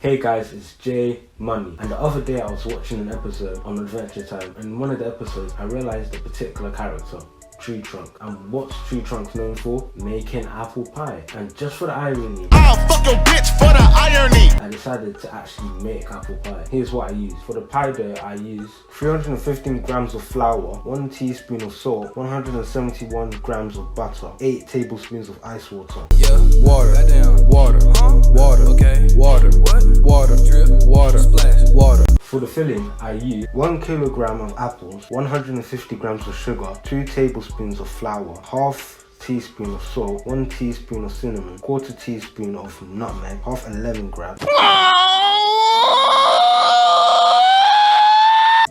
Hey guys, it's J Money, and the other day I was watching an episode on Adventure Time, and in one of the episodes I realised a particular character, Tree Trunk. And what's Tree Trunk known for? Making apple pie. And just for the irony, I'll fuck your bitch for the irony. I decided to actually make apple pie. Here's what I use. For the pie dough, I use 315 grams of flour, 1 teaspoon of salt, 171 grams of butter, 8 tablespoons of ice water. Yeah, water, goddamn, water, water, okay, water, what? Water, drip, water, splash, water. For the filling, I use 1 kilogram of apples, 150 grams of sugar, 2 tablespoons of flour, half teaspoon of salt, 1 teaspoon of cinnamon, quarter teaspoon of nutmeg, half a lemongrass,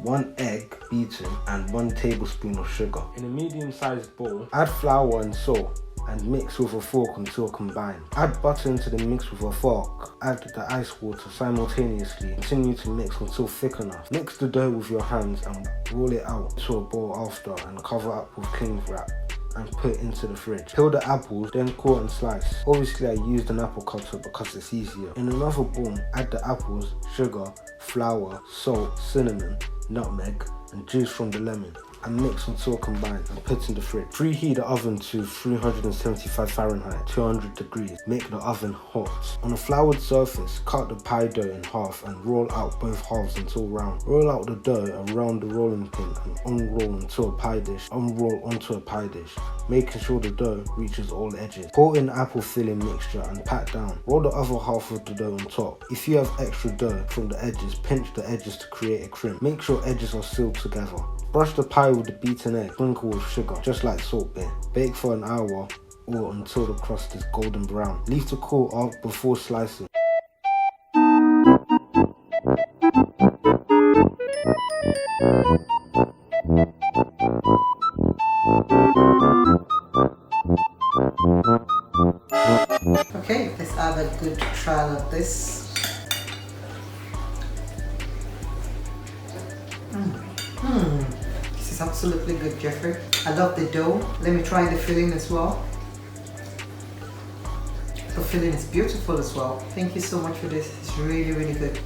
1 egg beaten, and 1 tablespoon of sugar. In a medium-sized bowl, add flour and salt and mix with a fork until combined. Add butter into the mix with a fork. Add the ice water simultaneously. Continue to mix until thick enough. Mix the dough with your hands and roll it out to a bowl after and cover up with cling wrap and put it into the fridge. Peel the apples, then core and slice. Obviously I used an apple cutter because it's easier. In another bowl, add the apples, sugar, flour, salt, cinnamon, nutmeg, and juice from the lemon, and mix until combined and put in the fridge. Preheat the oven to 375 Fahrenheit, 200 degrees. Make the oven hot. On a floured surface, cut the pie dough in half and roll out both halves until round. Roll out the dough around the rolling pin and unroll onto a pie dish. Unroll onto a pie dish, making sure the dough reaches all edges. Pour in apple filling mixture and pat down. Roll the other half of the dough on top. If you have extra dough from the edges, pinch the edges to create a crimp. Make sure edges are sealed together. Brush the pie with the beaten egg, sprinkle with sugar, just like salt beer. Bake for an hour or until the crust is golden brown. Leave to cool off before slicing. Okay, let's have a good trial of this. This is absolutely good, Jeffrey. I love the dough. Let me try the filling as well. The filling is beautiful as well. Thank you so much for this. It's really, really good.